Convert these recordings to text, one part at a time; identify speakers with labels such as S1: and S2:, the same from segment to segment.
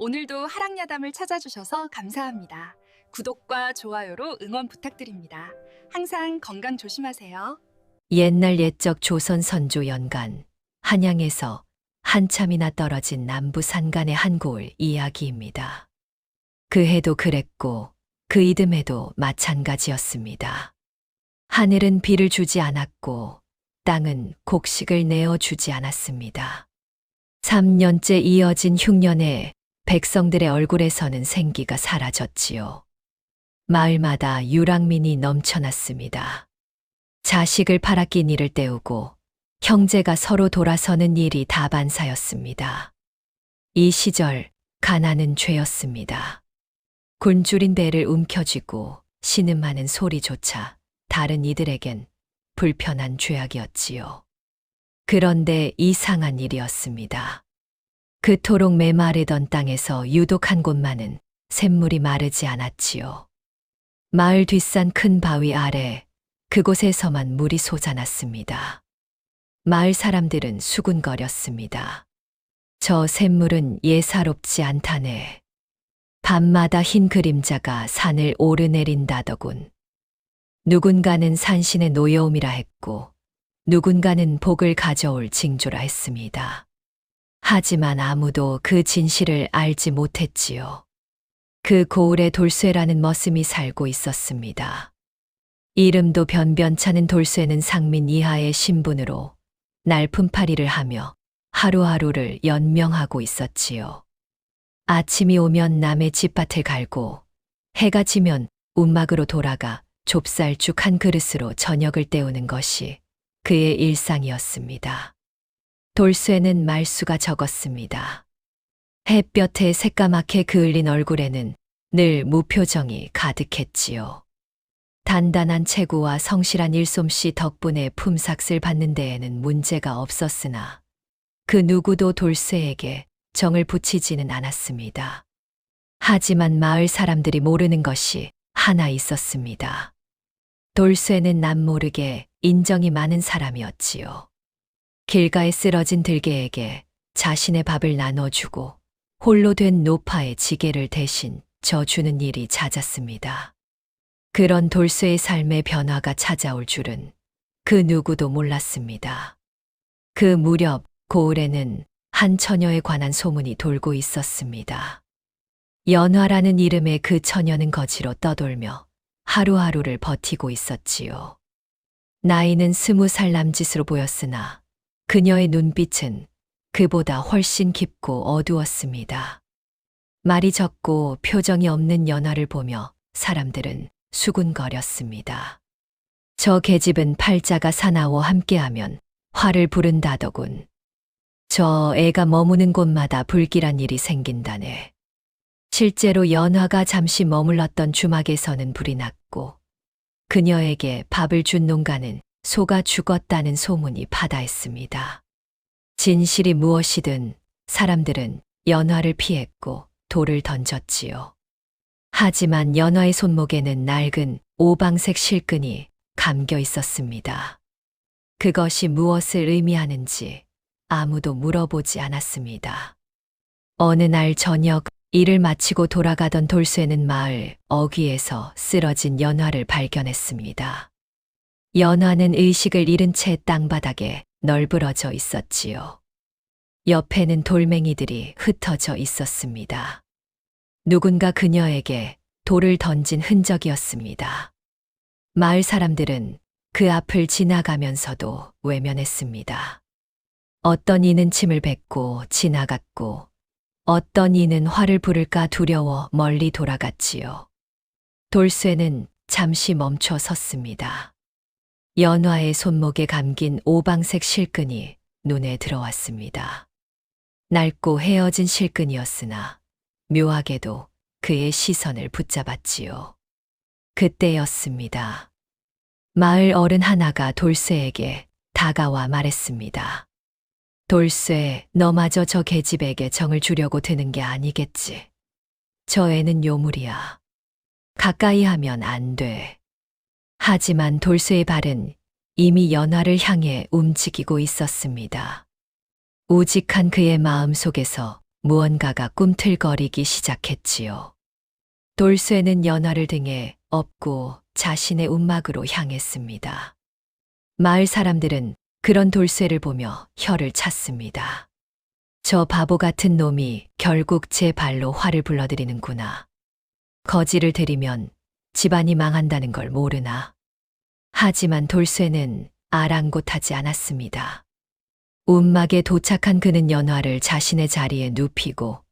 S1: 오늘도 하랑야담을 찾아주셔서 감사합니다. 구독과 좋아요로 응원 부탁드립니다. 항상 건강 조심하세요.
S2: 옛날 옛적 조선 선조 연간 한양에서 한참이나 떨어진 남부 산간의 한 고을 이야기입니다. 그 해도 그랬고 그 이듬해도 마찬가지였습니다. 하늘은 비를 주지 않았고 땅은 곡식을 내어주지 않았습니다. 3년째 이어진 흉년에 백성들의 얼굴에서는 생기가 사라졌지요. 마을마다 유랑민이 넘쳐났습니다. 자식을 팔아낀 이를 때우고 형제가 서로 돌아서는 일이 다반사였습니다. 이 시절 가난은 죄였습니다. 굶주린 배를 움켜쥐고 신음하는 소리조차 다른 이들에겐 불편한 죄악이었지요. 그런데 이상한 일이었습니다. 그토록 메마르던 땅에서 유독 한 곳만은 샘물이 마르지 않았지요. 마을 뒷산 큰 바위 아래 그곳에서만 물이 솟아났습니다. 마을 사람들은 수군거렸습니다. 저 샘물은 예사롭지 않다네. 밤마다 흰 그림자가 산을 오르내린다더군. 누군가는 산신의 노여움이라 했고 누군가는 복을 가져올 징조라 했습니다. 하지만 아무도 그 진실을 알지 못했지요. 그 고을에 돌쇠라는 머슴이 살고 있었습니다. 이름도 변변찮은 돌쇠는 상민 이하의 신분으로 날품팔이를 하며 하루하루를 연명하고 있었지요. 아침이 오면 남의 집밭을 갈고 해가 지면 움막으로 돌아가 좁쌀죽 한 그릇으로 저녁을 때우는 것이 그의 일상이었습니다. 돌쇠는 말수가 적었습니다. 햇볕에 새까맣게 그을린 얼굴에는 늘 무표정이 가득했지요. 단단한 체구와 성실한 일솜씨 덕분에 품삯을 받는 데에는 문제가 없었으나 그 누구도 돌쇠에게 정을 붙이지는 않았습니다. 하지만 마을 사람들이 모르는 것이 하나 있었습니다. 돌쇠는 남모르게 인정이 많은 사람이었지요. 길가에 쓰러진 들개에게 자신의 밥을 나눠주고 홀로 된 노파의 지게를 대신 져주는 일이 잦았습니다. 그런 돌쇠의 삶의 변화가 찾아올 줄은 그 누구도 몰랐습니다. 그 무렵 고을에는 한 처녀에 관한 소문이 돌고 있었습니다. 연화라는 이름의 그 처녀는 거지로 떠돌며 하루하루를 버티고 있었지요. 나이는 20살 남짓으로 보였으나 그녀의 눈빛은 그보다 훨씬 깊고 어두웠습니다. 말이 적고 표정이 없는 연화를 보며 사람들은 수군거렸습니다. 저 계집은 팔자가 사나워 함께하면 화를 부른다더군. 저 애가 머무는 곳마다 불길한 일이 생긴다네. 실제로 연화가 잠시 머물렀던 주막에서는 불이 났고 그녀에게 밥을 준 농가는 소가 죽었다는 소문이 파다했습니다. 진실이 무엇이든 사람들은 연화를 피했고 돌을 던졌지요. 하지만 연화의 손목에는 낡은 오방색 실끈이 감겨 있었습니다. 그것이 무엇을 의미하는지 아무도 물어보지 않았습니다. 어느 날 저녁 일을 마치고 돌아가던 돌쇠는 마을 어귀에서 쓰러진 연화를 발견했습니다. 연화는 의식을 잃은 채 땅바닥에 널브러져 있었지요. 옆에는 돌멩이들이 흩어져 있었습니다. 누군가 그녀에게 돌을 던진 흔적이었습니다. 마을 사람들은 그 앞을 지나가면서도 외면했습니다. 어떤 이는 침을 뱉고 지나갔고 어떤 이는 화를 부를까 두려워 멀리 돌아갔지요. 돌쇠는 잠시 멈춰 섰습니다. 연화의 손목에 감긴 오방색 실끈이 눈에 들어왔습니다. 낡고 헤어진 실끈이었으나 묘하게도 그의 시선을 붙잡았지요. 그때였습니다. 마을 어른 하나가 돌쇠에게 다가와 말했습니다. 돌쇠, 너마저 저 계집에게 정을 주려고 드는 게 아니겠지. 저 애는 요물이야. 가까이 하면 안 돼. 하지만 돌쇠의 발은 이미 연화를 향해 움직이고 있었습니다. 우직한 그의 마음 속에서 무언가가 꿈틀거리기 시작했지요. 돌쇠는 연화를 등에 업고 자신의 움막으로 향했습니다. 마을 사람들은 그런 돌쇠를 보며 혀를 찼습니다. 저 바보 같은 놈이 결국 제 발로 화를 불러들이는구나. 거지를 들이면 집안이 망한다는 걸 모르나. 하지만 돌쇠는 아랑곳하지 않았습니다. 움막에 도착한 그는 연화를 자신의 자리에 눕히고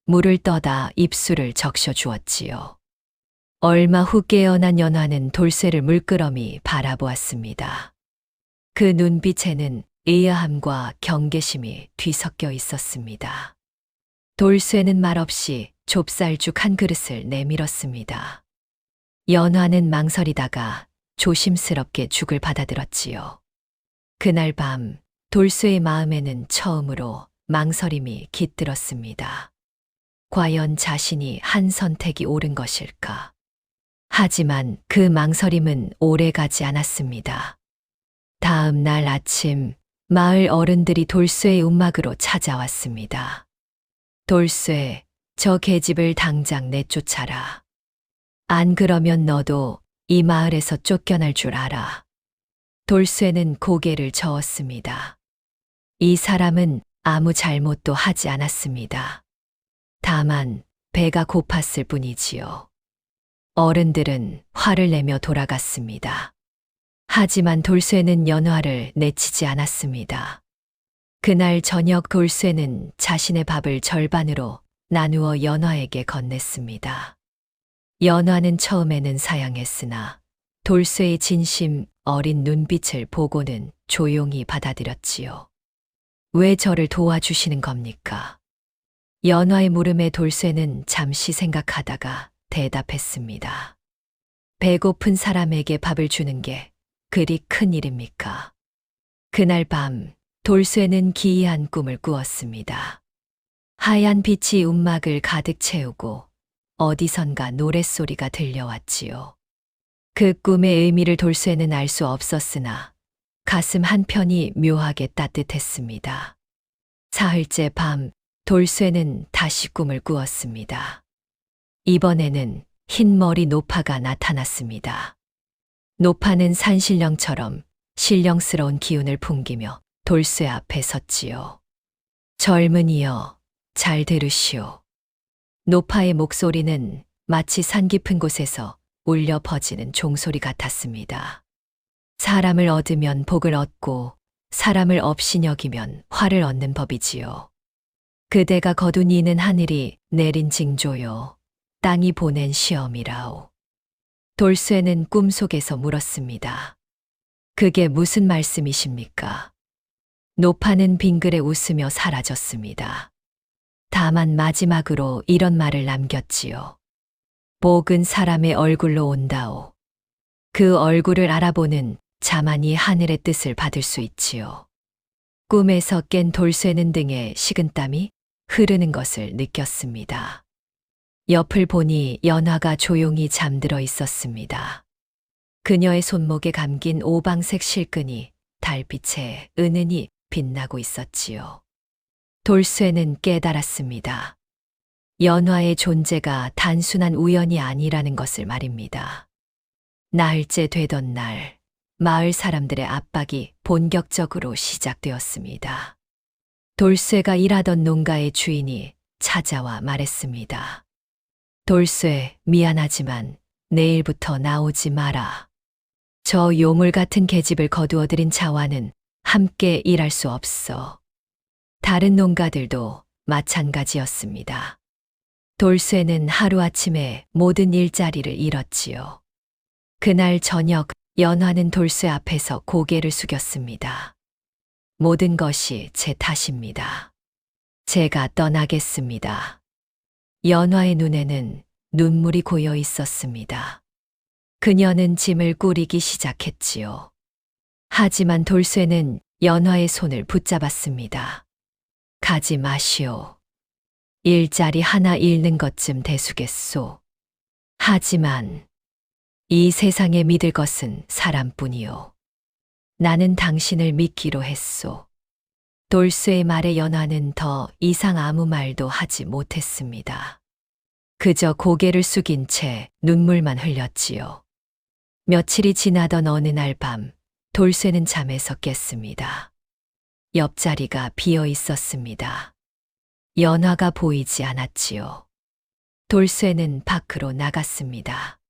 S2: 물을 떠다 입술을 적셔 주었지요. 얼마 후 깨어난 연화는 돌쇠를 물끄러미 바라보았습니다. 그 눈빛에는 의아함과 경계심이 뒤섞여 있었습니다. 돌쇠는 말없이 좁쌀죽 한 그릇을 내밀었습니다. 연화는 망설이다가 조심스럽게 죽을 받아들었지요. 그날 밤 돌쇠의 마음에는 처음으로 망설임이 깃들었습니다. 과연 자신이 한 선택이 옳은 것일까? 하지만 그 망설임은 오래 가지 않았습니다. 다음 날 아침 마을 어른들이 돌쇠의 움막으로 찾아왔습니다. 돌쇠, 저 계집을 당장 내쫓아라. 안 그러면 너도 이 마을에서 쫓겨날 줄 알아. 돌쇠는 고개를 저었습니다. 이 사람은 아무 잘못도 하지 않았습니다. 다만 배가 고팠을 뿐이지요. 어른들은 화를 내며 돌아갔습니다. 하지만 돌쇠는 연화를 내치지 않았습니다. 그날 저녁 돌쇠는 자신의 밥을 절반으로 나누어 연화에게 건넸습니다. 연화는 처음에는 사양했으나 돌쇠의 진심 어린 눈빛을 보고는 조용히 받아들였지요. 왜 저를 도와주시는 겁니까? 연화의 물음에 돌쇠는 잠시 생각하다가 대답했습니다. 배고픈 사람에게 밥을 주는 게 그리 큰 일입니까? 그날 밤 돌쇠는 기이한 꿈을 꾸었습니다. 하얀 빛이 움막을 가득 채우고 어디선가 노랫소리가 들려왔지요. 그 꿈의 의미를 돌쇠는 알 수 없었으나 가슴 한편이 묘하게 따뜻했습니다. 사흘째 밤 돌쇠는 다시 꿈을 꾸었습니다. 이번에는 흰머리 노파가 나타났습니다. 노파는 산신령처럼 신령스러운 기운을 풍기며 돌쇠 앞에 섰지요. 젊은이여, 잘 들으시오. 노파의 목소리는 마치 산 깊은 곳에서 울려 퍼지는 종소리 같았습니다. 사람을 얻으면 복을 얻고 사람을 업신여기면 화를 얻는 법이지요. 그대가 거둔 이는 하늘이 내린 징조요. 땅이 보낸 시험이라오. 돌쇠는 꿈속에서 물었습니다. 그게 무슨 말씀이십니까? 노파는 빙그레 웃으며 사라졌습니다. 다만 마지막으로 이런 말을 남겼지요. 복은 사람의 얼굴로 온다오. 그 얼굴을 알아보는 자만이 하늘의 뜻을 받을 수 있지요. 꿈에서 깬 돌쇠는 등에 식은땀이 흐르는 것을 느꼈습니다. 옆을 보니 연화가 조용히 잠들어 있었습니다. 그녀의 손목에 감긴 오방색 실끈이 달빛에 은은히 빛나고 있었지요. 돌쇠는 깨달았습니다. 연화의 존재가 단순한 우연이 아니라는 것을 말입니다. 나흘째 되던 날, 마을 사람들의 압박이 본격적으로 시작되었습니다. 돌쇠가 일하던 농가의 주인이 찾아와 말했습니다. 돌쇠, 미안하지만 내일부터 나오지 마라. 저 요물 같은 계집을 거두어들인 자와는 함께 일할 수 없어. 다른 농가들도 마찬가지였습니다. 돌쇠는 하루아침에 모든 일자리를 잃었지요. 그날 저녁 연화는 돌쇠 앞에서 고개를 숙였습니다. 모든 것이 제 탓입니다. 제가 떠나겠습니다. 연화의 눈에는 눈물이 고여 있었습니다. 그녀는 짐을 꾸리기 시작했지요. 하지만 돌쇠는 연화의 손을 붙잡았습니다. 가지 마시오. 일자리 하나 잃는 것쯤 대수겠소. 하지만 이 세상에 믿을 것은 사람뿐이요. 나는 당신을 믿기로 했소. 돌쇠의 말에 연화는 더 이상 아무 말도 하지 못했습니다. 그저 고개를 숙인 채 눈물만 흘렸지요. 며칠이 지나던 어느 날 밤, 돌쇠는 잠에서 깼습니다. 옆자리가 비어 있었습니다. 연화가 보이지 않았지요. 돌쇠는 밖으로 나갔습니다.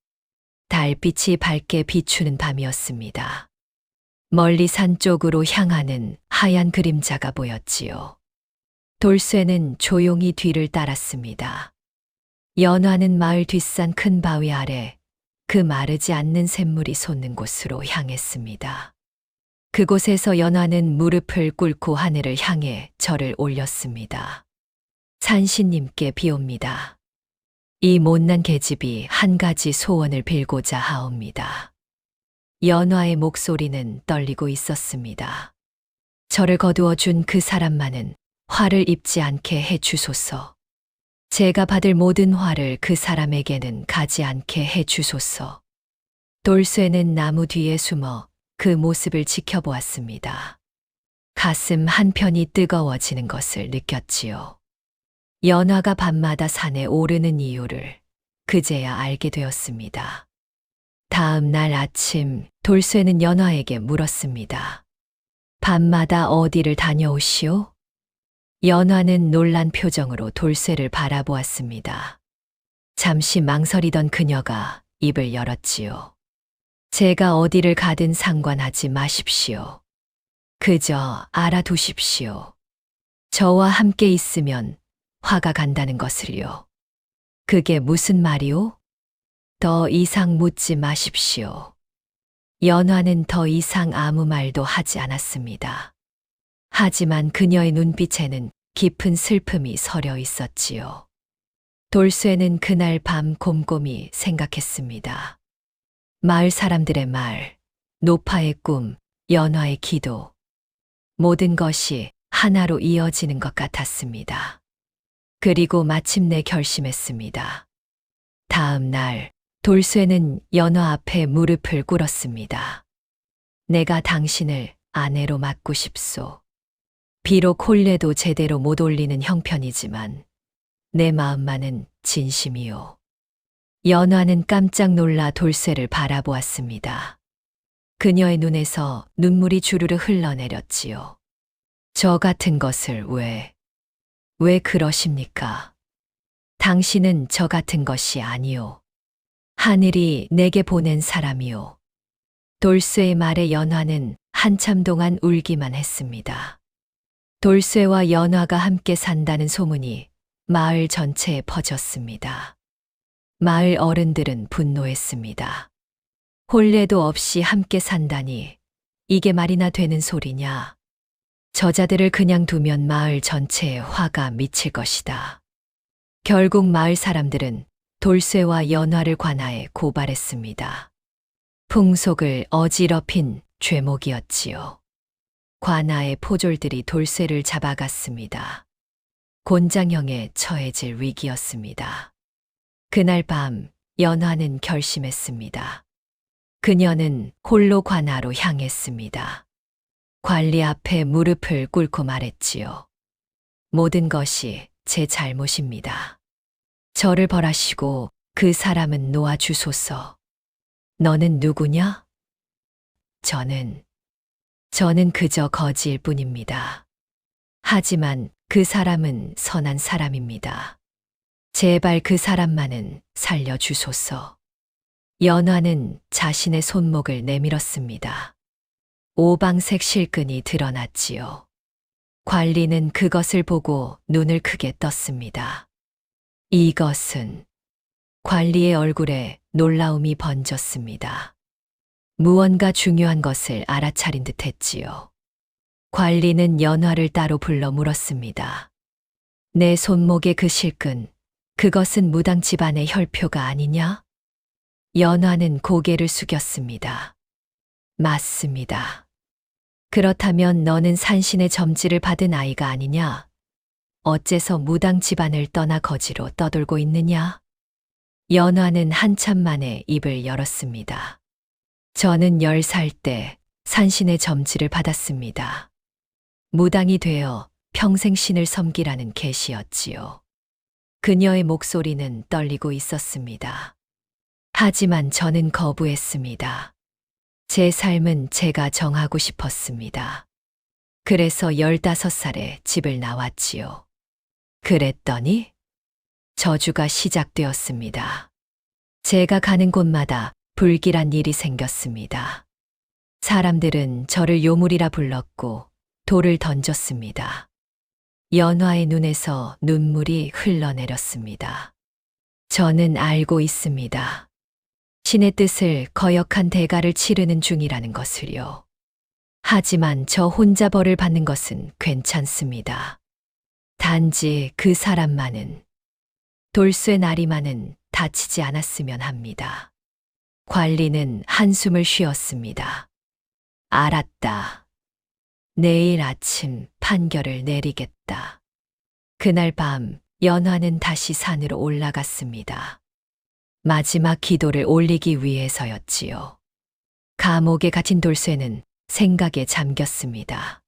S2: 달빛이 밝게 비추는 밤이었습니다. 멀리 산 쪽으로 향하는 하얀 그림자가 보였지요. 돌쇠는 조용히 뒤를 따랐습니다. 연화는 마을 뒷산 큰 바위 아래 그 마르지 않는 샘물이 솟는 곳으로 향했습니다. 그곳에서 연화는 무릎을 꿇고 하늘을 향해 절을 올렸습니다. 산신님께 비옵니다. 이 못난 계집이 한 가지 소원을 빌고자 하옵니다. 연화의 목소리는 떨리고 있었습니다. 저를 거두어 준 그 사람만은 화를 입지 않게 해 주소서. 제가 받을 모든 화를 그 사람에게는 가지 않게 해 주소서. 돌쇠는 나무 뒤에 숨어 그 모습을 지켜보았습니다. 가슴 한편이 뜨거워지는 것을 느꼈지요. 연화가 밤마다 산에 오르는 이유를 그제야 알게 되었습니다. 다음 날 아침 돌쇠는 연화에게 물었습니다. 밤마다 어디를 다녀오시오? 연화는 놀란 표정으로 돌쇠를 바라보았습니다. 잠시 망설이던 그녀가 입을 열었지요. 제가 어디를 가든 상관하지 마십시오. 그저 알아두십시오. 저와 함께 있으면 화가 간다는 것을요. 그게 무슨 말이오? 더 이상 묻지 마십시오. 연화는 더 이상 아무 말도 하지 않았습니다. 하지만 그녀의 눈빛에는 깊은 슬픔이 서려 있었지요. 돌쇠는 그날 밤 곰곰이 생각했습니다. 마을 사람들의 말, 노파의 꿈, 연화의 기도, 모든 것이 하나로 이어지는 것 같았습니다. 그리고 마침내 결심했습니다. 다음 날 돌쇠는 연화 앞에 무릎을 꿇었습니다. 내가 당신을 아내로 맡고 싶소. 비록 혼례도 제대로 못 올리는 형편이지만 내 마음만은 진심이요. 연화는 깜짝 놀라 돌쇠를 바라보았습니다. 그녀의 눈에서 눈물이 주르르 흘러내렸지요. 저 같은 것을 왜 그러십니까? 당신은 저 같은 것이 아니오. 하늘이 내게 보낸 사람이오. 돌쇠의 말에 연화는 한참 동안 울기만 했습니다. 돌쇠와 연화가 함께 산다는 소문이 마을 전체에 퍼졌습니다. 마을 어른들은 분노했습니다. 혼례도 없이 함께 산다니 이게 말이나 되는 소리냐. 저자들을 그냥 두면 마을 전체에 화가 미칠 것이다. 결국 마을 사람들은 돌쇠와 연화를 관하에 고발했습니다. 풍속을 어지럽힌 죄목이었지요. 관아의 포졸들이 돌쇠를 잡아갔습니다. 곤장형에 처해질 위기였습니다. 그날 밤 연화는 결심했습니다. 그녀는 홀로 관아로 향했습니다. 관리 앞에 무릎을 꿇고 말했지요. 모든 것이 제 잘못입니다. 저를 벌하시고 그 사람은 놓아주소서. 너는 누구냐? 저는 그저 거지일 뿐입니다. 하지만 그 사람은 선한 사람입니다. 제발 그 사람만은 살려주소서. 연화는 자신의 손목을 내밀었습니다. 오방색 실끈이 드러났지요. 관리는 그것을 보고 눈을 크게 떴습니다. 이것은 관리의 얼굴에 놀라움이 번졌습니다. 무언가 중요한 것을 알아차린 듯 했지요. 관리는 연화를 따로 불러 물었습니다. 내 손목의 그 실끈, 그것은 무당 집안의 혈표가 아니냐? 연화는 고개를 숙였습니다. 맞습니다. 그렇다면 너는 산신의 점지를 받은 아이가 아니냐? 어째서 무당 집안을 떠나 거지로 떠돌고 있느냐? 연화는 한참 만에 입을 열었습니다. 저는 10살 때 산신의 점지를 받았습니다. 무당이 되어 평생 신을 섬기라는 계시였지요. 그녀의 목소리는 떨리고 있었습니다. 하지만 저는 거부했습니다. 제 삶은 제가 정하고 싶었습니다. 그래서 15살에 집을 나왔지요. 그랬더니 저주가 시작되었습니다. 제가 가는 곳마다 불길한 일이 생겼습니다. 사람들은 저를 요물이라 불렀고 돌을 던졌습니다. 연화의 눈에서 눈물이 흘러내렸습니다. 저는 알고 있습니다. 신의 뜻을 거역한 대가를 치르는 중이라는 것을요. 하지만 저 혼자 벌을 받는 것은 괜찮습니다. 단지 그 사람만은, 돌쇠 나리만은 다치지 않았으면 합니다. 관리는 한숨을 쉬었습니다. 알았다. 내일 아침 판결을 내리겠다. 그날 밤 연화는 다시 산으로 올라갔습니다. 마지막 기도를 올리기 위해서였지요. 감옥에 갇힌 돌쇠는 생각에 잠겼습니다.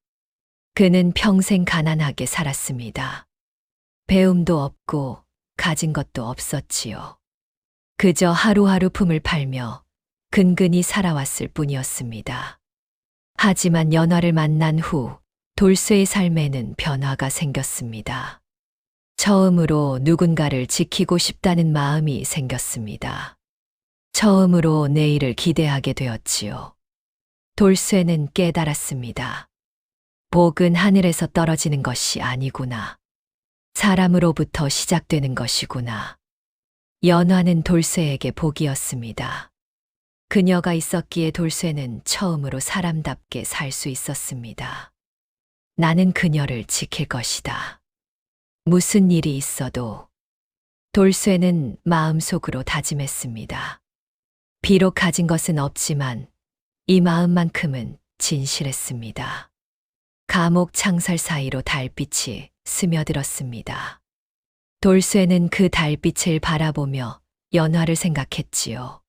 S2: 그는 평생 가난하게 살았습니다. 배움도 없고 가진 것도 없었지요. 그저 하루하루 품을 팔며 근근히 살아왔을 뿐이었습니다. 하지만 연화를 만난 후 돌쇠의 삶에는 변화가 생겼습니다. 처음으로 누군가를 지키고 싶다는 마음이 생겼습니다. 처음으로 내일을 기대하게 되었지요. 돌쇠는 깨달았습니다. 복은 하늘에서 떨어지는 것이 아니구나. 사람으로부터 시작되는 것이구나. 연화는 돌쇠에게 복이었습니다. 그녀가 있었기에 돌쇠는 처음으로 사람답게 살 수 있었습니다. 나는 그녀를 지킬 것이다. 무슨 일이 있어도. 돌쇠는 마음속으로 다짐했습니다. 비록 가진 것은 없지만 이 마음만큼은 진실했습니다. 감옥 창살 사이로 달빛이 스며들었습니다. 돌쇠는 그 달빛을 바라보며 연화를 생각했지요.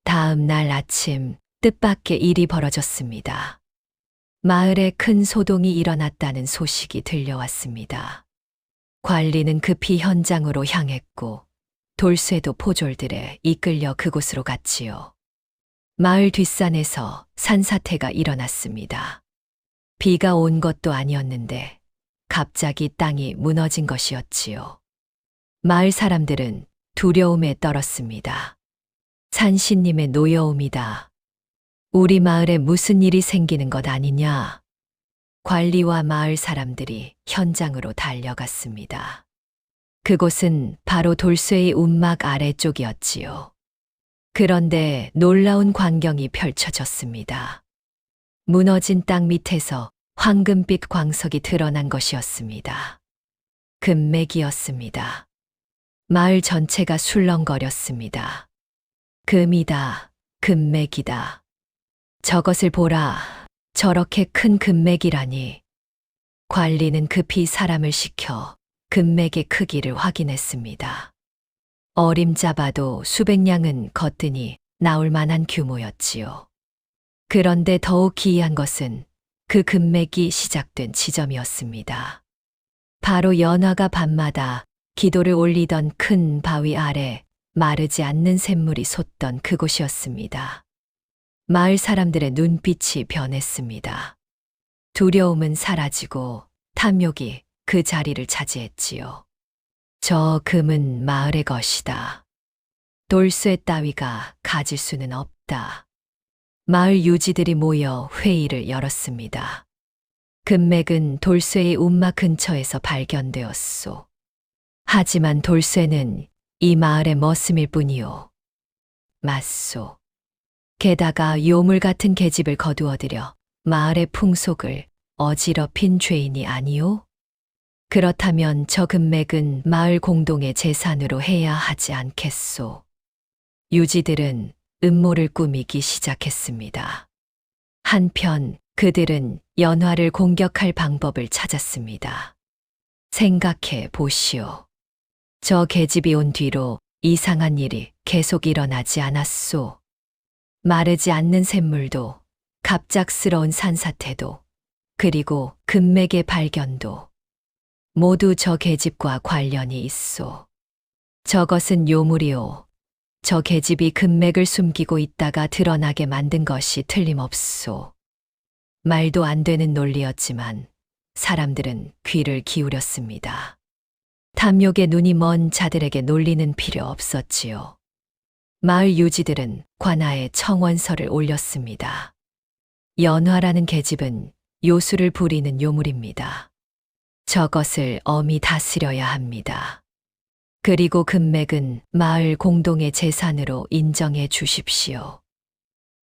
S2: 다음 날 아침 뜻밖의 일이 벌어졌습니다. 마을에 큰 소동이 일어났다는 소식이 들려왔습니다. 관리는 급히 현장으로 향했고 돌쇠도 포졸들에 이끌려 그곳으로 갔지요. 마을 뒷산에서 산사태가 일어났습니다. 비가 온 것도 아니었는데 갑자기 땅이 무너진 것이었지요. 마을 사람들은 두려움에 떨었습니다. 산신님의 노여움이다. 우리 마을에 무슨 일이 생기는 것 아니냐. 관리와 마을 사람들이 현장으로 달려갔습니다. 그곳은 바로 돌쇠의 움막 아래쪽이었지요. 그런데 놀라운 광경이 펼쳐졌습니다. 무너진 땅 밑에서 황금빛 광석이 드러난 것이었습니다. 금맥이었습니다. 마을 전체가 술렁거렸습니다. 금이다, 금맥이다. 저것을 보라, 저렇게 큰 금맥이라니. 관리는 급히 사람을 시켜 금맥의 크기를 확인했습니다. 어림잡아도 수백 냥은 거뜬히 나올 만한 규모였지요. 그런데 더욱 기이한 것은 그 금맥이 시작된 지점이었습니다. 바로 연화가 밤마다 기도를 올리던 큰 바위 아래 마르지 않는 샘물이 솟던 그곳이었습니다. 마을 사람들의 눈빛이 변했습니다. 두려움은 사라지고 탐욕이 그 자리를 차지했지요. 저 금은 마을의 것이다. 돌쇠 따위가 가질 수는 없다. 마을 유지들이 모여 회의를 열었습니다. 금맥은 돌쇠의 움막 근처에서 발견되었소. 하지만 돌쇠는 이 마을의 머슴일 뿐이요. 맞소. 게다가 요물 같은 계집을 거두어들여 마을의 풍속을 어지럽힌 죄인이 아니오? 그렇다면 저 금맥은 마을 공동의 재산으로 해야 하지 않겠소. 유지들은 음모를 꾸미기 시작했습니다. 한편 그들은 연화를 공격할 방법을 찾았습니다. 생각해 보시오. 저 계집이 온 뒤로 이상한 일이 계속 일어나지 않았소. 마르지 않는 샘물도, 갑작스러운 산사태도, 그리고 금맥의 발견도 모두 저 계집과 관련이 있소. 저것은 요물이오. 저 계집이 금맥을 숨기고 있다가 드러나게 만든 것이 틀림없소. 말도 안 되는 논리였지만 사람들은 귀를 기울였습니다. 탐욕의 눈이 먼 자들에게 논리는 필요 없었지요. 마을 유지들은 관아에 청원서를 올렸습니다. 연화라는 계집은 요술을 부리는 요물입니다. 저것을 엄히 다스려야 합니다. 그리고 금맥은 마을 공동의 재산으로 인정해 주십시오.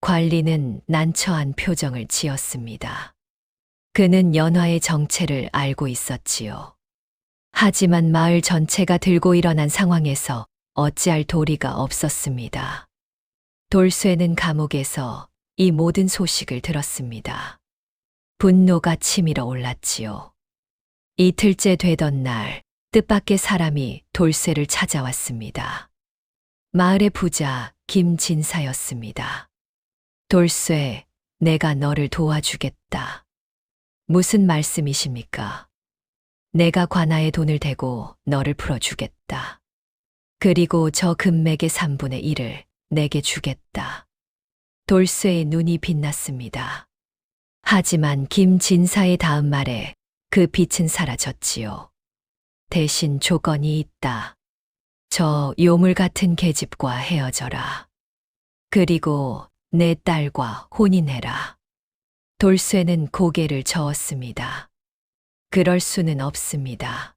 S2: 관리는 난처한 표정을 지었습니다. 그는 연화의 정체를 알고 있었지요. 하지만 마을 전체가 들고 일어난 상황에서 어찌할 도리가 없었습니다. 돌쇠는 감옥에서 이 모든 소식을 들었습니다. 분노가 치밀어 올랐지요. 이틀째 되던 날, 뜻밖의 사람이 돌쇠를 찾아왔습니다. 마을의 부자 김진사였습니다. 돌쇠, 내가 너를 도와주겠다. 무슨 말씀이십니까? 내가 관아에 돈을 대고 너를 풀어주겠다. 그리고 저 금맥의 3분의 1을 내게 주겠다. 돌쇠의 눈이 빛났습니다. 하지만 김진사의 다음 말에 그 빛은 사라졌지요. 대신 조건이 있다. 저 요물 같은 계집과 헤어져라. 그리고 내 딸과 혼인해라. 돌쇠는 고개를 저었습니다. 그럴 수는 없습니다.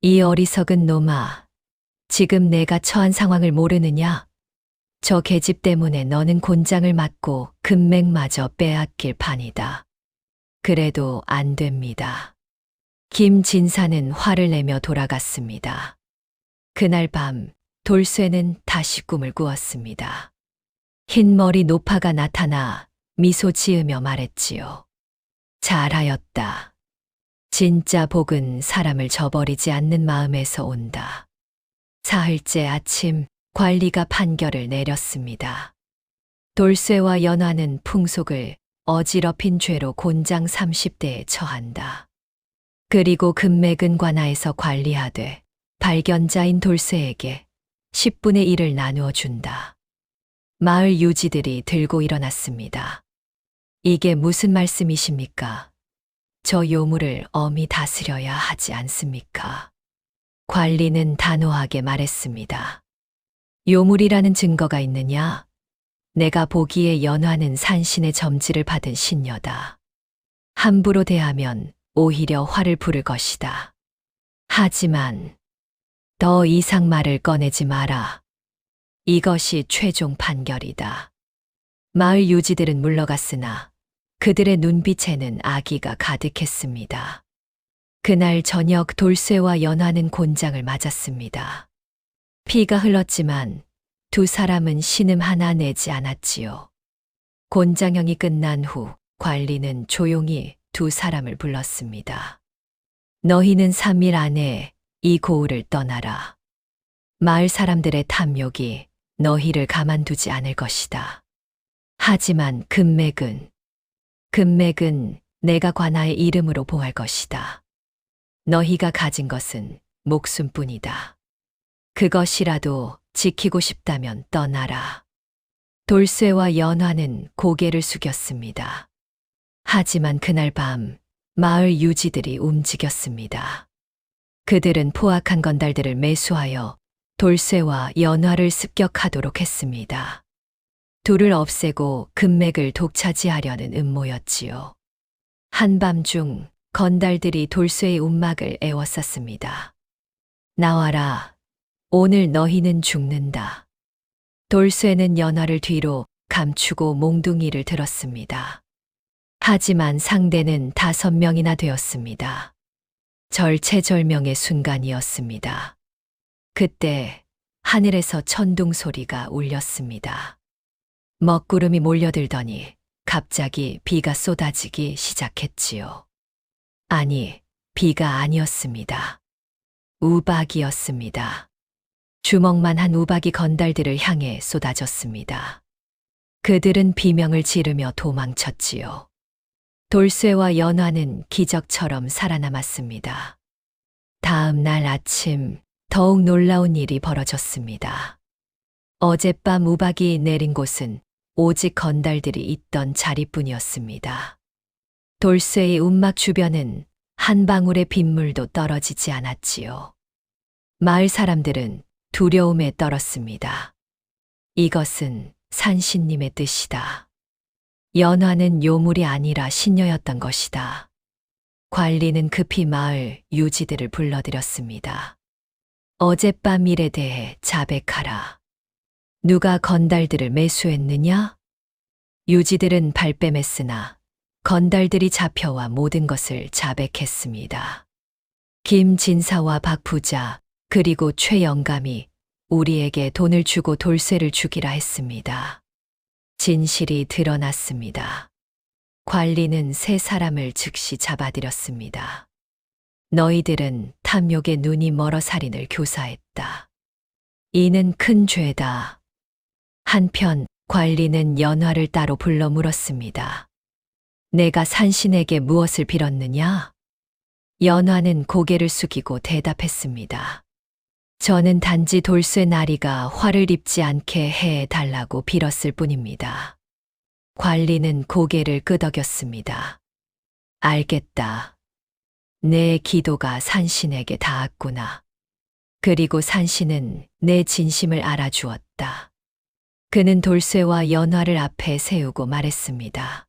S2: 이 어리석은 놈아, 지금 내가 처한 상황을 모르느냐? 저 계집 때문에 너는 곤장을 맞고 금맥마저 빼앗길 판이다. 그래도 안 됩니다. 김진사는 화를 내며 돌아갔습니다. 그날 밤 돌쇠는 다시 꿈을 꾸었습니다. 흰머리 노파가 나타나 미소 지으며 말했지요. 잘하였다. 진짜 복은 사람을 저버리지 않는 마음에서 온다. 사흘째 아침 관리가 판결을 내렸습니다. 돌쇠와 연화는 풍속을 어지럽힌 죄로 곤장 30대에 처한다. 그리고 금맥은 관아에서 관리하되 발견자인 돌쇠에게 10분의 1을 나누어 준다. 마을 유지들이 들고 일어났습니다. 이게 무슨 말씀이십니까? 저 요물을 엄히 다스려야 하지 않습니까? 관리는 단호하게 말했습니다. 요물이라는 증거가 있느냐? 내가 보기에 연화는 산신의 점지를 받은 신녀다. 함부로 대하면 오히려 화를 부를 것이다. 하지만 더 이상 말을 꺼내지 마라. 이것이 최종 판결이다. 마을 유지들은 물러갔으나 그들의 눈빛에는 악의가 가득했습니다. 그날 저녁 돌쇠와 연화는 곤장을 맞았습니다. 피가 흘렀지만 두 사람은 신음 하나 내지 않았지요. 곤장형이 끝난 후 관리는 조용히 두 사람을 불렀습니다. 너희는 3일 안에 이 고을을 떠나라. 마을 사람들의 탐욕이 너희를 가만두지 않을 것이다. 하지만 금맥은 내가 관아의 이름으로 봉할 것이다. 너희가 가진 것은 목숨뿐이다. 그것이라도 지키고 싶다면 떠나라. 돌쇠와 연화는 고개를 숙였습니다. 하지만 그날 밤 마을 유지들이 움직였습니다. 그들은 포악한 건달들을 매수하여 돌쇠와 연화를 습격하도록 했습니다. 둘을 없애고 금맥을 독차지하려는 음모였지요. 한밤중 건달들이 돌쇠의 움막을 에워쌌습니다. 나와라. 오늘 너희는 죽는다. 돌쇠는 연화를 뒤로 감추고 몽둥이를 들었습니다. 하지만 상대는 5명이나 되었습니다. 절체절명의 순간이었습니다. 그때 하늘에서 천둥 소리가 울렸습니다. 먹구름이 몰려들더니 갑자기 비가 쏟아지기 시작했지요. 아니, 비가 아니었습니다. 우박이었습니다. 주먹만 한 우박이 건달들을 향해 쏟아졌습니다. 그들은 비명을 지르며 도망쳤지요. 돌쇠와 연화는 기적처럼 살아남았습니다. 다음 날 아침 더욱 놀라운 일이 벌어졌습니다. 어젯밤 우박이 내린 곳은 오직 건달들이 있던 자리뿐이었습니다. 돌쇠의 움막 주변은 한 방울의 빗물도 떨어지지 않았지요. 마을 사람들은 두려움에 떨었습니다. 이것은 산신님의 뜻이다. 연화는 요물이 아니라 신녀였던 것이다. 관리는 급히 마을 유지들을 불러들였습니다. 어젯밤 일에 대해 자백하라. 누가 건달들을 매수했느냐? 유지들은 발뺌했으나 건달들이 잡혀와 모든 것을 자백했습니다. 김진사와 박부자 그리고 최영감이 우리에게 돈을 주고 돌쇠를 죽이라 했습니다. 진실이 드러났습니다. 관리는 세 사람을 즉시 잡아들였습니다. 너희들은 탐욕에 눈이 멀어 살인을 교사했다. 이는 큰 죄다. 한편 관리는 연화를 따로 불러 물었습니다. 내가 산신에게 무엇을 빌었느냐? 연화는 고개를 숙이고 대답했습니다. 저는 단지 돌쇠 나리가 화를 입지 않게 해달라고 빌었을 뿐입니다. 관리는 고개를 끄덕였습니다. 알겠다. 내 기도가 산신에게 닿았구나. 그리고 산신은 내 진심을 알아주었다. 그는 돌쇠와 연화를 앞에 세우고 말했습니다.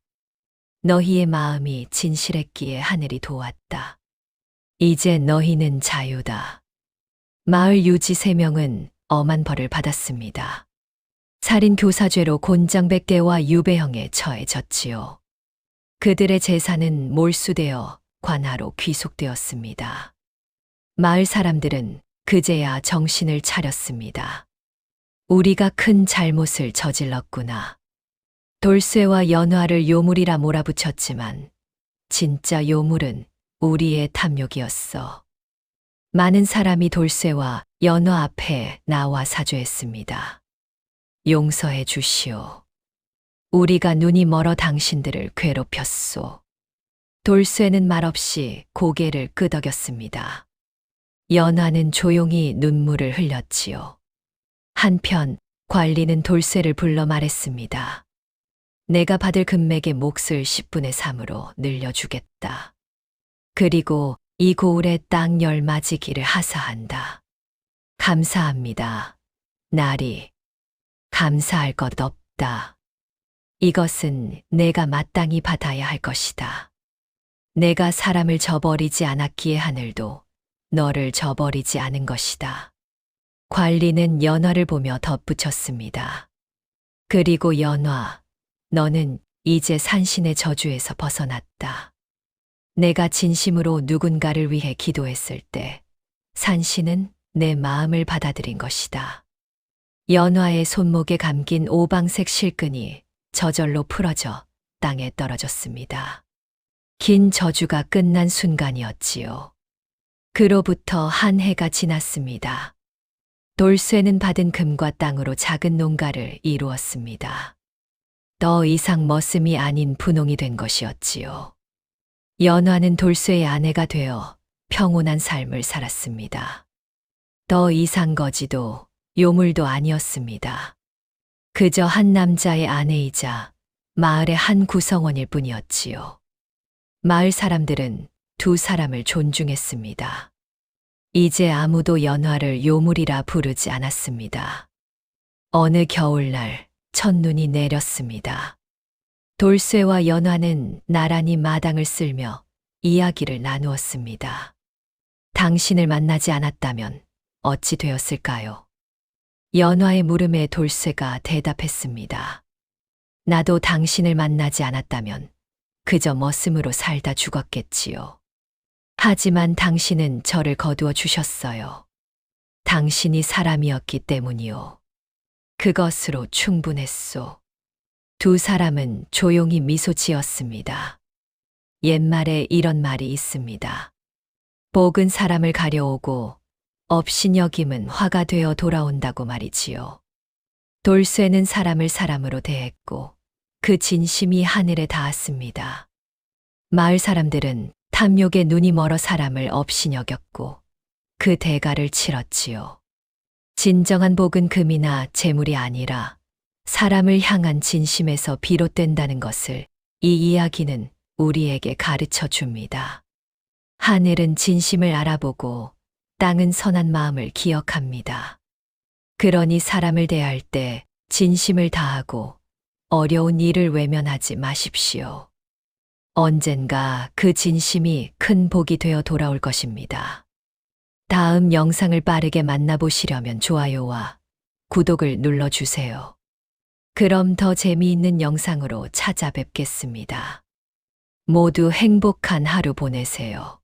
S2: 너희의 마음이 진실했기에 하늘이 도왔다. 이제 너희는 자유다. 마을 유지 3명은 엄한 벌을 받았습니다. 살인 교사죄로 곤장백대와 유배형에 처해졌지요. 그들의 재산은 몰수되어 관하로 귀속되었습니다. 마을 사람들은 그제야 정신을 차렸습니다. 우리가 큰 잘못을 저질렀구나. 돌쇠와 연화를 요물이라 몰아붙였지만 진짜 요물은 우리의 탐욕이었어. 많은 사람이 돌쇠와 연화 앞에 나와 사죄했습니다. 용서해 주시오. 우리가 눈이 멀어 당신들을 괴롭혔소. 돌쇠는 말없이 고개를 끄덕였습니다. 연화는 조용히 눈물을 흘렸지요. 한편 관리는 돌쇠를 불러 말했습니다. 내가 받을 금맥의 몫을 10분의 3으로 늘려주겠다. 그리고 이 고을의 땅 열맞이기를 하사한다. 감사합니다. 나리. 감사할 것 없다. 이것은 내가 마땅히 받아야 할 것이다. 내가 사람을 저버리지 않았기에 하늘도 너를 저버리지 않은 것이다. 관리는 연화를 보며 덧붙였습니다. 그리고 연화, 너는 이제 산신의 저주에서 벗어났다. 내가 진심으로 누군가를 위해 기도했을 때 산신은 내 마음을 받아들인 것이다. 연화의 손목에 감긴 오방색 실끈이 저절로 풀어져 땅에 떨어졌습니다. 긴 저주가 끝난 순간이었지요. 그로부터 한 해가 지났습니다. 돌쇠는 받은 금과 땅으로 작은 농가를 이루었습니다. 더 이상 머슴이 아닌 분홍이 된 것이었지요. 연화는 돌쇠의 아내가 되어 평온한 삶을 살았습니다. 더 이상 거지도 요물도 아니었습니다. 그저 한 남자의 아내이자 마을의 한 구성원일 뿐이었지요. 마을 사람들은 두 사람을 존중했습니다. 이제 아무도 연화를 요물이라 부르지 않았습니다. 어느 겨울날 첫눈이 내렸습니다. 돌쇠와 연화는 나란히 마당을 쓸며 이야기를 나누었습니다. 당신을 만나지 않았다면 어찌 되었을까요? 연화의 물음에 돌쇠가 대답했습니다. 나도 당신을 만나지 않았다면 그저 머슴으로 살다 죽었겠지요. 하지만 당신은 저를 거두어 주셨어요. 당신이 사람이었기 때문이요. 그것으로 충분했소. 두 사람은 조용히 미소 지었습니다. 옛말에 이런 말이 있습니다. 복은 사람을 가려오고 업신여김은 화가 되어 돌아온다고 말이지요. 돌쇠는 사람을 사람으로 대했고 그 진심이 하늘에 닿았습니다. 마을 사람들은 탐욕에 눈이 멀어 사람을 없이 여겼고 그 대가를 치렀지요. 진정한 복은 금이나 재물이 아니라 사람을 향한 진심에서 비롯된다는 것을 이 이야기는 우리에게 가르쳐 줍니다. 하늘은 진심을 알아보고 땅은 선한 마음을 기억합니다. 그러니 사람을 대할 때 진심을 다하고 어려운 일을 외면하지 마십시오. 언젠가 그 진심이 큰 복이 되어 돌아올 것입니다. 다음 영상을 빠르게 만나보시려면 좋아요와 구독을 눌러주세요. 그럼 더 재미있는 영상으로 찾아뵙겠습니다. 모두 행복한 하루 보내세요.